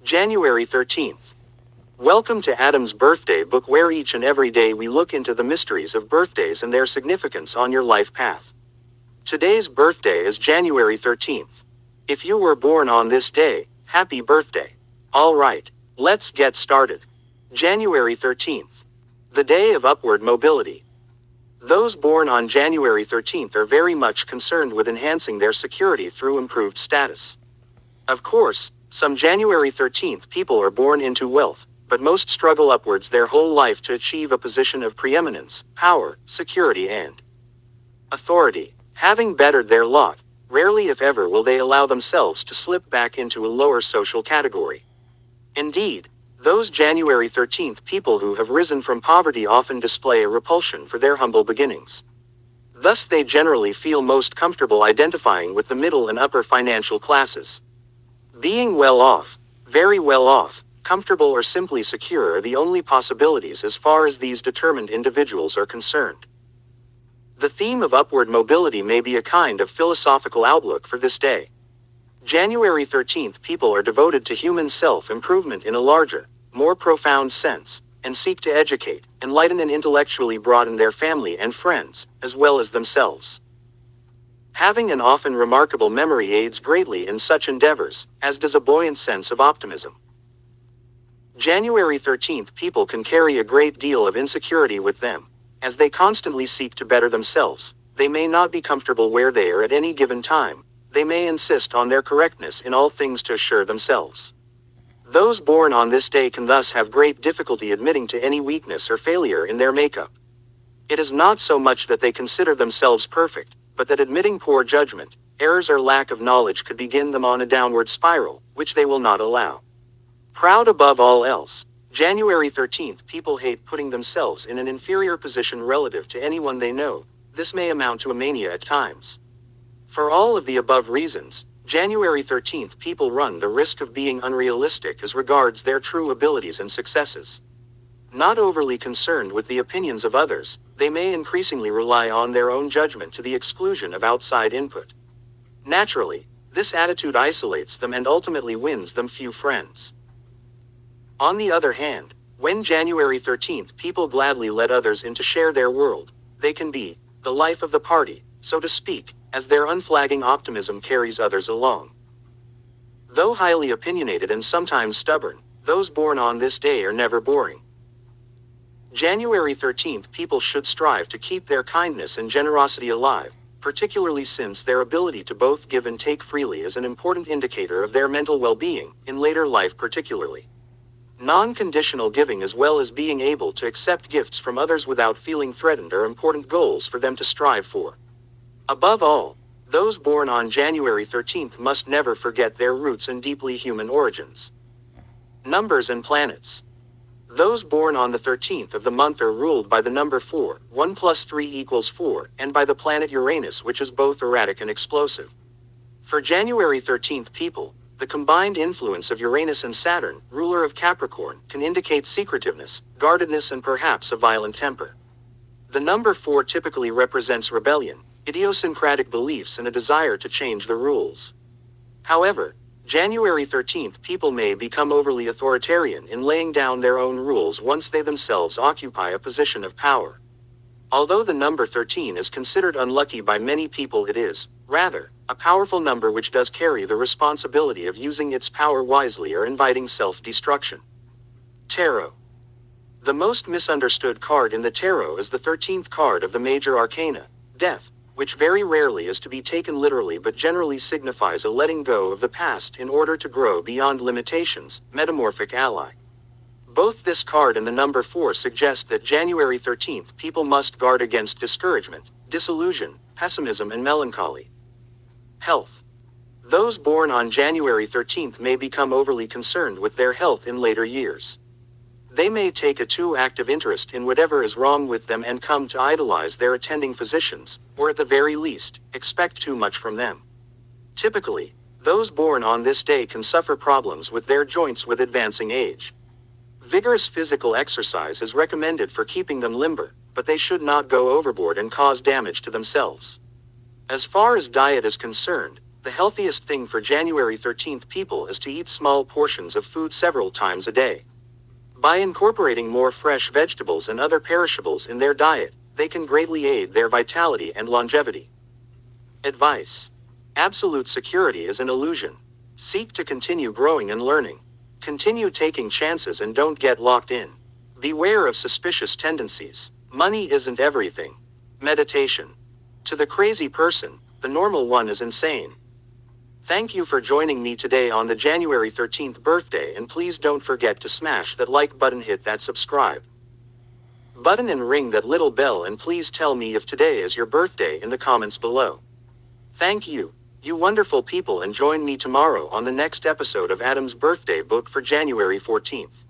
January 13th. Welcome to Adam's Birthday Book, where each and every day we look into the mysteries of birthdays and their significance on your life path. Today's birthday is January 13th. If you were born on this day, happy birthday. Alright, let's get started. January 13th. The day of upward mobility. Those born on January 13th are very much concerned with enhancing their security through improved status. Of course, some January 13th people are born into wealth, but most struggle upwards their whole life to achieve a position of preeminence, power, security and authority. Having bettered their lot, rarely if ever will they allow themselves to slip back into a lower social category. Indeed, those January 13th people who have risen from poverty often display a repulsion for their humble beginnings. Thus they generally feel most comfortable identifying with the middle and upper financial classes. Being well off, very well off, comfortable or simply secure are the only possibilities as far as these determined individuals are concerned. The theme of upward mobility may be a kind of philosophical outlook for this day. January 13th people are devoted to human self-improvement in a larger, more profound sense, and seek to educate, enlighten and intellectually broaden their family and friends, as well as themselves. Having an often remarkable memory aids greatly in such endeavors, as does a buoyant sense of optimism. January 13th people can carry a great deal of insecurity with them. As they constantly seek to better themselves, they may not be comfortable where they are at any given time. They may insist on their correctness in all things to assure themselves. Those born on this day can thus have great difficulty admitting to any weakness or failure in their makeup. It is not so much that they consider themselves perfect, but that admitting poor judgment, errors or lack of knowledge could begin them on a downward spiral, which they will not allow. Proud above all else, January 13th people hate putting themselves in an inferior position relative to anyone they know. This may amount to a mania at times. For all of the above reasons, January 13th people run the risk of being unrealistic as regards their true abilities and successes. Not overly concerned with the opinions of others, they may increasingly rely on their own judgment to the exclusion of outside input. Naturally, this attitude isolates them and ultimately wins them few friends. On the other hand, when January 13th people gladly let others in to share their world, they can be the life of the party, so to speak, as their unflagging optimism carries others along. Though highly opinionated and sometimes stubborn, those born on this day are never boring. January 13th people should strive to keep their kindness and generosity alive, particularly since their ability to both give and take freely is an important indicator of their mental well-being, in later life particularly. Non-conditional giving as well as being able to accept gifts from others without feeling threatened are important goals for them to strive for. Above all, those born on January 13th must never forget their roots and deeply human origins. Numbers and planets. Those born on the 13th of the month are ruled by the number 4, 1 plus 3 equals 4, and by the planet Uranus, which is both erratic and explosive. For January 13th people, the combined influence of Uranus and Saturn, ruler of Capricorn, can indicate secretiveness, guardedness and perhaps a violent temper. The number 4 typically represents rebellion, idiosyncratic beliefs and a desire to change the rules. However, January 13th people may become overly authoritarian in laying down their own rules once they themselves occupy a position of power. Although the number 13 is considered unlucky by many people, it is, rather, a powerful number which does carry the responsibility of using its power wisely or inviting self-destruction. Tarot. The most misunderstood card in the tarot is the 13th card of the major arcana, Death, which very rarely is to be taken literally but generally signifies a letting go of the past in order to grow beyond limitations, metamorphic ally. Both this card and the number 4 suggest that January 13th people must guard against discouragement, disillusion, pessimism and melancholy. Health. Those born on January 13th may become overly concerned with their health in later years. They may take a too active interest in whatever is wrong with them and come to idolize their attending physicians, or at the very least, expect too much from them. Typically, those born on this day can suffer problems with their joints with advancing age. Vigorous physical exercise is recommended for keeping them limber, but they should not go overboard and cause damage to themselves. As far as diet is concerned, The healthiest thing for January 13th people is to eat small portions of food several times a day. By incorporating more fresh vegetables and other perishables in their diet, they can greatly aid their vitality and longevity. Advice: absolute security is an illusion. Seek to continue growing and learning. Continue taking chances and don't get locked in. Beware of suspicious tendencies. Money isn't everything. Meditation. To the crazy person, the normal one is insane. Thank you for joining me today on the January 13th birthday, and please don't forget to smash that like button, hit that subscribe button, and ring that little bell, and please tell me if today is your birthday in the comments below. Thank you, you wonderful people, and join me tomorrow on the next episode of Adam's Birthday Book for January 14th.